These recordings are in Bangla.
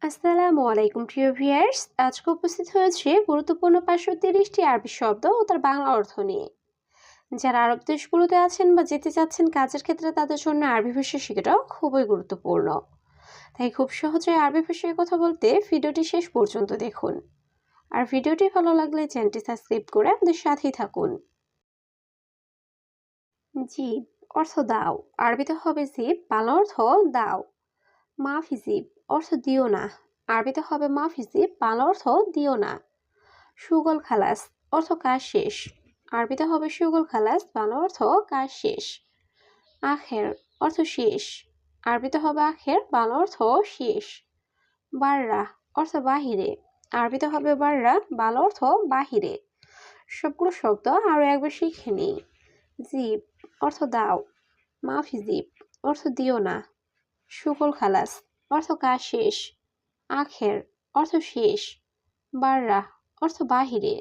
আসসালামু আলাইকুম প্রিয় ভিউয়ার্স, আজকে উপস্থিত হয়েছে গুরুত্বপূর্ণ 530টি আরবি শব্দ ও তার বাংলা অর্থ নিয়ে। যারা আরব দেশগুলোতে আছেন বা যেতে চাচ্ছেন কাজের ক্ষেত্রে তাদের জন্য আরবি ভাষা শেখাটাও খুবই গুরুত্বপূর্ণ। তাই খুব সহজে আরবি ভাষায় কথা বলতে ভিডিওটি শেষ পর্যন্ত দেখুন। আর ভিডিওটি ভালো লাগলে চ্যানেলটি সাবস্ক্রাইব করে আমাদের সাথেই থাকুন। জিব অর্থ দাও। আরবিতে হবে জিব, বাংলা অর্থ দাও। মাফি জিব অর্থ দিও না। আরবিতে হবে মাফি জিব, বাংলা অর্থ দিও না। সুগল খালাস অর্থ কাজ শেষ। আরবিতে হবে সুগল খালাস, বাংলা অর্থ কাজ শেষ। আখের অর্থ শেষ। আরবিতে হবে আখের, বাংলা অর্থ শেষ। বাররা অর্থ বাহিরে। আরবিতে হবে বাররা, বাংলা অর্থ বাহিরে। সবগুলো শব্দ আরো একবার শিখে নিই। জিব অর্থ দাও। মাফি জিব অর্থ দিও না। সুগল খালাস অর্থ কাজ শেষ। আখের অর্থ শেষ। বাররা অর্থ বাহিরে।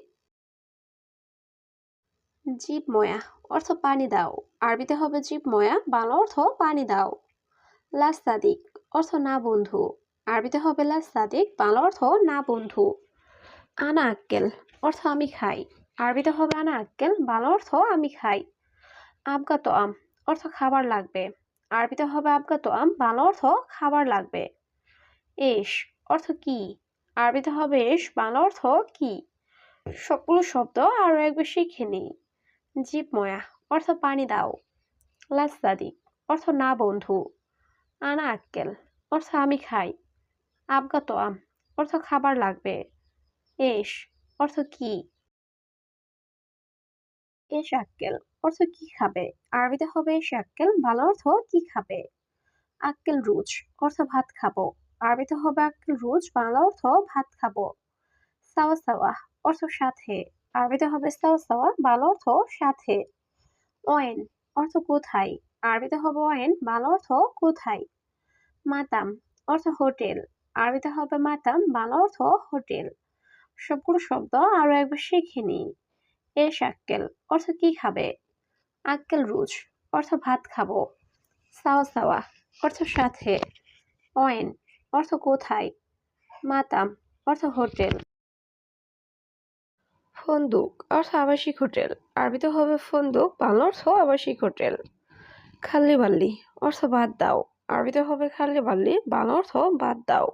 জিব ময়া অর্থ পানি দাও। আরবিতে হবে জিব ময়া, বাংলা অর্থ পানি দাও। লাস সাদিক অর্থ না বন্ধু। আরবিতে হবে লাস সাদিক, বাংলা অর্থ না বন্ধু। আনা আক্কেল অর্থ আমি খাই। আরবিতে হবে আনা আক্কেল, বাংলা অর্থ আমি খাই। আবগাতো আম অর্থ খাবার লাগবে। আরবিতে হবে আবগাতো আম, বাংলা অর্থ খাবার লাগবে। এস অর্থ কি। আরবিতে হবে এস, বাংলা অর্থ কি। সবগুলো শব্দ আরো একবার শিখে নিই। জিব ময়া অর্থ পানি দাও। লাস সাদিক অর্থ না বন্ধু। আনা আক্কেল অর্থ আমি খাই। আবগাতো আম অর্থ খাবার লাগবে। এস অর্থ কি। এস আক্কেল অর্থ কি খাবে। আরবিতে হবে এস আক্কেল, বাংলা অর্থ কি খাবে। আক্কেল রুজ অর্থ ভাত খাবো। আরবিতে হবে আক্কেল রুজ, বাংলা অর্থ ভাত খাবো। সাওয়া সাওয়া অর্থ সাথে। আরবিতে হবে সাওয়া সাওয়া, বাংলা অর্থ সাথে। ওয়েন অর্থ কোথায়। আরবিতে হবে ওয়েন, বাংলা অর্থ কোথায়। মাতাম অর্থ হোটেল। আরবিতে হবে মাতাম, বাংলা অর্থ হোটেল। সবগুলো শব্দ আরো একবার শিখে নিই। এস আক্কেল অর্থ কি খাবে। আক্কেল রুজ অর্থ ভাত খাবো। সাওয়া সাওয়া অর্থ সাথে। ওয়েন অর্থ কোথায়। মাতাম অর্থ হোটেল। ফন্দুক অর্থ আবাসিক হোটেল। আরবিতে হবে ফন্দুক, বাংলা অর্থ আবাসিক হোটেল। খাল্লি বাল্লি অর্থ বাদ দাও। আরবিতে হবে খাল্লি বাল্লি, বাংলা অর্থ বাদ দাও।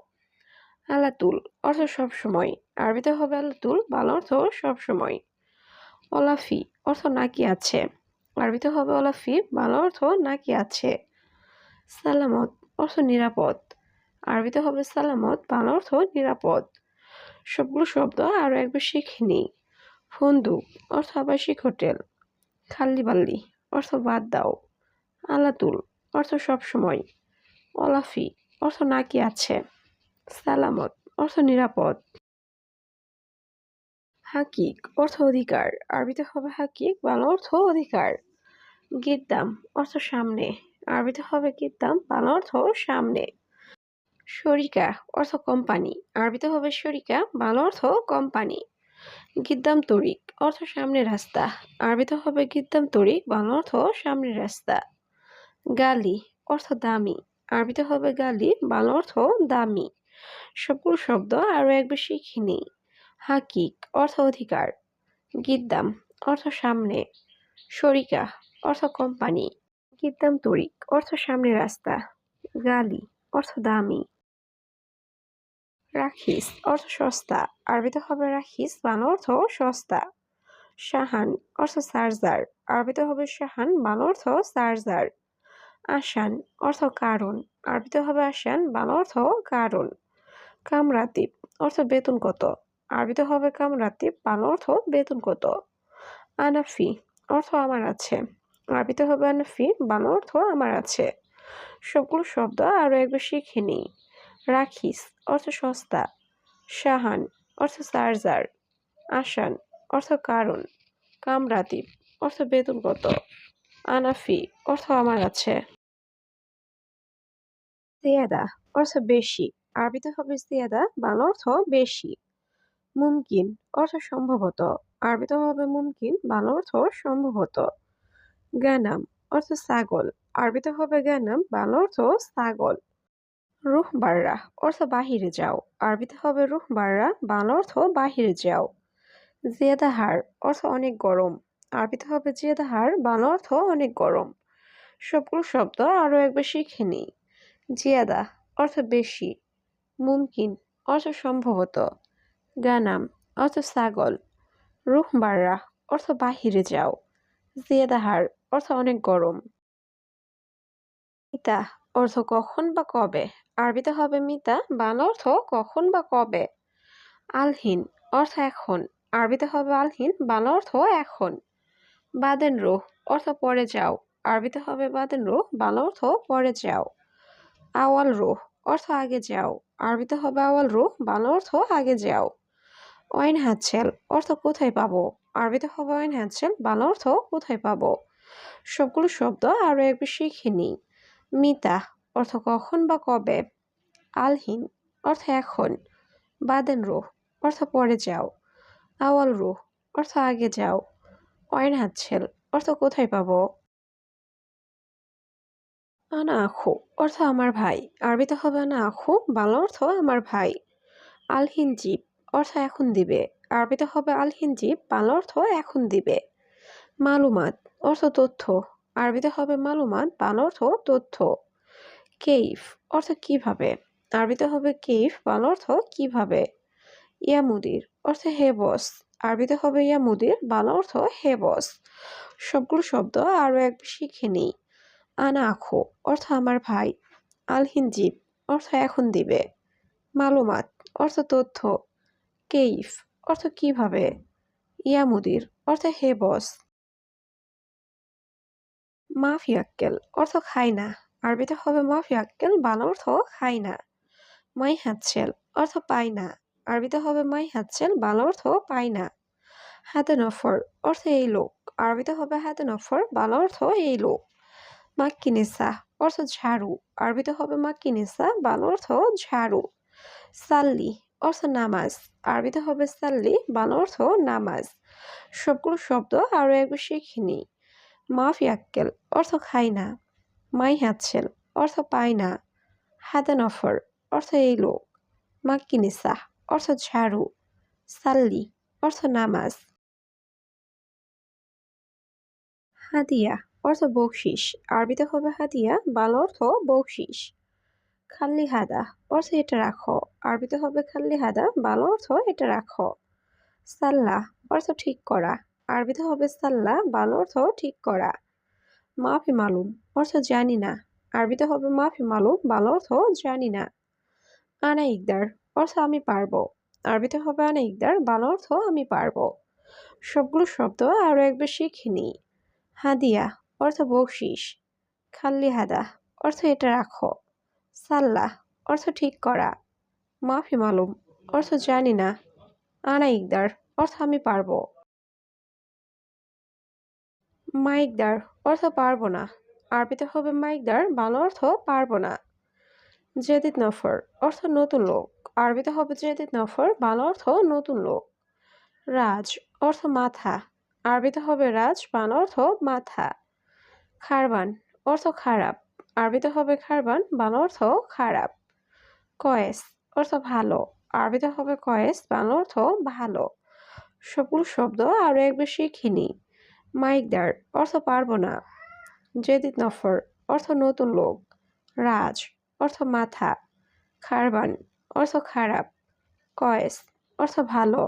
আলাতুল অর্থ সবসময়। আরবিতে হবে আলাতুল, বাংলা অর্থ সবসময়। অলাফি অর্থ নাকি আছে। আরবিতে হবে অলাফি, বাংলা অর্থ নাকি আছে। সালামত অর্থ নিরাপদ। আরবিতে হবে সালামত, বাংলা অর্থ নিরাপদ। সবগুলো শব্দ আরো একবার শিখে নিই। ফন্দুক অর্থ আবাসিক হোটেল। খাল্লি বাল্লি অর্থ বাদ দাও। আলাতুল অর্থ সবসময়। অলাফি অর্থ নাকি আছে। সালামত অর্থ নিরাপদ। হাকিক অর্থ অধিকার। আরবিতে হবে হাকিক, বাংলা অর্থ অধিকার। গিদ্দাম অর্থ সামনে। আরবিতে হবে গিদ্দাম, বাংলা অর্থ সামনে। শরিকা অর্থ কোম্পানি। আরবিতে হবে শরিকা, বাংলা অর্থ কোম্পানি। গিদ্দাম তরিক অর্থ সামনের রাস্তা। আরবিতে হবে গিদ্দাম তরিক, বাংলা অর্থ সামনের রাস্তা। গালি অর্থ দামি। আরবিতে হবে গালি, বাংলা অর্থ দামি। সবগুলো শব্দ আরো একবার শিখে নিই। হাকিক অর্থ অধিকার। গিদ্দাম অর্থ সামনে। শরিকা অর্থ কোম্পানি। গিদ্দাম তরিক অর্থ সামনের রাস্তা। গালি অর্থ দামি। রাখিস অর্থ সস্তা। আরবিতে হবে রাখিস, বাংলা অর্থ সস্তা। শাহান অর্থ চার্জার। আরবিতে হবে শাহান, বাংলা অর্থ চার্জার। আসান অর্থ কারণ। আরবিতে হবে আসান, বাংলা অর্থ কারণ। কামরাতিব অর্থ বেতন কত। আরবিতে হবে কামরাতিব, বাংলা অর্থ বেতন কত। আনাফি অর্থ আমার আছে। আরবিতে হবে আনাফি, বাংলা অর্থ আমার আছে। সবগুলো শব্দ আরো একবার শিখে নিই। রাখিস অর্থ সস্তা। শাহান অর্থ চার্জার। আসান অর্থ কারণ। কামরাতিব অর্থ বেতন কত। আনাফি অর্থ আমার আছে। জিয়াদা অর্থ বেশি। আরবিতে হবে জিয়াদা, বাংলা অর্থ বেশি। মুমকিন অর্থ সম্ভবত। আরবিতে হবে মুমকিন, বাংলা অর্থ সম্ভবত। গানাম অর্থ ছাগল। আরবিতে হবে গানাম, বাংলা অর্থ ছাগল। রুহ বাররা অর্থ বাহিরে যাও। আরবিতে হবে রুহ বাররা, বাংলা অর্থ বাহিরে যাও। জিয়াদা হার অর্থ অনেক গরম। আরবিতে হবে জিয়াদা হার, বাংলা অর্থ অনেক গরম। সবগুলো শব্দ আরও একবার শিখে নিই। জিয়াদা অর্থ বেশি। মুমকিন অর্থ সম্ভবত। গানাম অর্থ ছাগল। রুহ বাররা অর্থ বাহিরে যাও। জিয়াদা হার অর্থ অনেক গরম। মিতা অর্থ কখন বা কবে। আরবিতে হবে মিতা, বাংলা অর্থ কখন বা কবে। আলহিন অর্থ এখন। আরবিতে হবে আলহিন, বাংলা অর্থ এখন। বাদেন রুহ অর্থ পরে যাও। আরবিতে হবে বাদেন রুহ, বাংলা অর্থ পরে যাও। আওয়াল রুহ অর্থ আগে যাও। আরবিতে হবে আওয়াল রুহ, বাংলা অর্থ আগে যাও। ওয়াইন হাতছেল অর্থ কোথায় পাবো। আরবিতে হবে ওয়াইন হাতছেল, বাংলা অর্থ কোথায় পাবো। সবগুলো শব্দ আরও একবার শিখে নিই। মিতা অর্থ কখন বা কবে। আলহিন অর্থ এখন। বাদেন রুহ অর্থ পরে যাও। আওয়াল রুহ অর্থ আগে যাও। ওয়াইন হাতছেল অর্থ কোথায় পাবো। আনা আখু অর্থ আমার ভাই। আরবিতে হবে আনা আখু, বাংলা অর্থ আমার ভাই। আলহিন জিব অর্থ এখন দিবে। আরবিতে হবে আলহিন জিব, বাংলা অর্থ এখন দিবে। মালুমাত অর্থ তথ্য। আরবিতে হবে মালুমাত, বাংলা অর্থ তথ্য। কেইফ অর্থ কিভাবে। আরবিতে হবে কেইফ, বাংলা অর্থ কিভাবে। ইয়া মুদির অর্থ হে বস। আরবিতে হবে ইয়া মুদির, বাংলা অর্থ হে বস। সবগুলো শব্দ আরও একবার শিখে নিই। আনা আখো অর্থ আমার ভাই। আলহিনজিব অর্থ এখন দিবে। মালুমাত অর্থ তথ্য। কেইফ অর্থ কিভাবে। ইয়া মুদির অর্থ হে বস। মাফি আক্কেল অর্থ খাই না। আরবিতে হবে মাফি আক্কেল, বাংলা অর্থ খাই না। মাই হাতছেল অর্থ পাই না। আরবিতে হবে মাই হাতছেল, বাংলা অর্থ পাই না। হাতে নফর অর্থ এই লোক। আরবিতে হবে হাতে নফর, বাংলা অর্থ এই লোক। মাক্কিনেসা অর্থ ঝাড়ু। আরবিতে হবে মাক্কিনেসা, বাংলা অর্থ ঝাড়ু। সাল্লি অর্থ নামাজ। আরবিতে হবে সাল্লি, বাংলা অর্থ নামাজ। সবগুলো শব্দ আরও একবার শিখে নিই। মাফি আক্কেল অর্থ খাই না। মাই হাতছেল অর্থ পাই না। হাতে নফর অর্থ এই লোক। মাক্কিনেসা অর্থ ঝাড়ু। সাল্লি অর্থ নামাজ। হাদিয়া অর্থ বকশিস। আরবিতে হবে হাদিয়া, বাংলা অর্থ বকশিস। খাল্লি হাদা অর্থ এটা রাখো। আরবিতে হবে খাল্লি হাদা, বাংলা অর্থ এটা রাখো। সাল্লা অর্থ ঠিক করা। আরবিতে হবে সাল্লা, বাংলা অর্থ ঠিক করা। মাফি মালুম অর্থ জানি না। আরবিতে হবে মাফি মালুম, বাংলা অর্থ জানি না। আনা ইকদার অর্থ আমি পারবো। আরবিতে হবে আনা ইকদার, বাংলা অর্থ আমি পারবো। সবগুলো শব্দ আরও একবার শিখে নিই। হাদিয়া অর্থ বকশিস। খাল্লি হাদা অর্থ এটা রাখো। সাল্লা অর্থ ঠিক করা। মাফি মালুম অর্থ জানি না। আনা ইকদার অর্থ আমি পারবো। মাইকদার অর্থ পারবো না। আরবিতে হবে মাইকদার, বাংলা অর্থ পারবো না। জেদিদ নফর অর্থ নতুন লোক। আরবিতে হবে জেদিদ নফর, বাংলা অর্থ নতুন লোক। রাজ অর্থ মাথা। আরবিতে হবে রাজ, বাংলা অর্থ মাথা। খারবান অর্থ খারাপ। আরবিতে হবে খারবান, বাংলা অর্থ খারাপ। কয়েস অর্থ ভালো। আরবিতে হবে কয়েস, বাংলা অর্থ ভালো। সবগুলো শব্দ আরও একবার শিখে নিই। মাইকদার অর্থ পারবো না। জেদিদ নফর অর্থ নতুন লোক। রাজ অর্থ মাথা। খারবান অর্থ খারাপ। কয়েস অর্থ ভালো।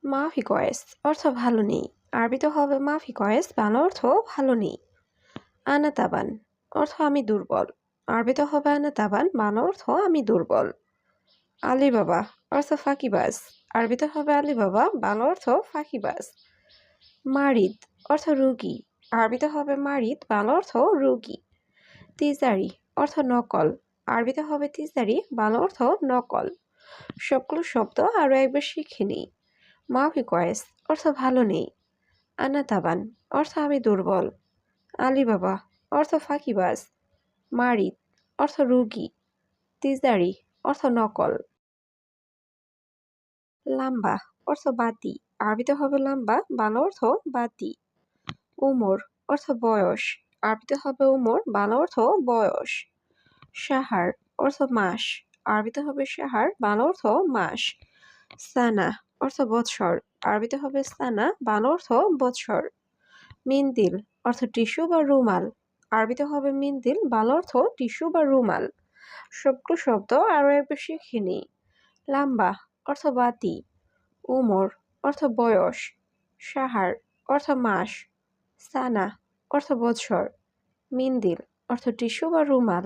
মাফি কয়েস অর্থ ভালো নেই। আরবিতে হবে মাফি কয়েস, বাংলা অর্থ ভালো নেই। আনা তাবান অর্থ আমি দুর্বল। আরবিতে হবে আনা তাবান, বাংলা অর্থ আমি দুর্বল। আলী বাবা অর্থ ফাঁকিবাজ। আরবিতে হবে আলী বাবা, বাংলা অর্থ ফাঁকিবাজ। মারিদ অর্থ রুগী। আরবিতে হবে মারিদ, বাংলা অর্থ রুগী। তিজারি অর্থ নকল। আরবিতে হবে তিজারি, বাংলা অর্থ নকল। সবগুলো শব্দ আরও একবার শিখে নিই। মাফি কয়েস অর্থ ভালো নেই। আনা তাবান অর্থ আমি দুর্বল। আলী বাবা অর্থ ফাঁকিবাজ। মারিদ অর্থ রুগী। তিজারি অর্থ নকল। লাম্বা অর্থ বাতি। আরবিতে হবে লাম্বা, বাংলা অর্থ বাতি। উমর অর্থ বয়স। আরবিতে হবে উমর, বাংলা অর্থ বয়স। সাহার অর্থ মাস, আরবিতে হবে সাহার, বাংলা অর্থ মাস। সানা অর্থ বৎসর, আরবিতে হবে সানা, বাংলা অর্থ বৎসর। মিন্দিল অর্থ টিস্যু বা রুমাল, আরবিতে হবে মিন্দিল, বাংলা অর্থ টিস্যু বা রুমাল। সবগুলো শব্দ আরও একবার শিখে নিই। লাম্বা অর্থ বাতি, উমর অর্থ বয়স, সাহার অর্থ মাস, সানা অর্থ বৎসর, মিন্দিল অর্থ টিস্যু বা রুমাল।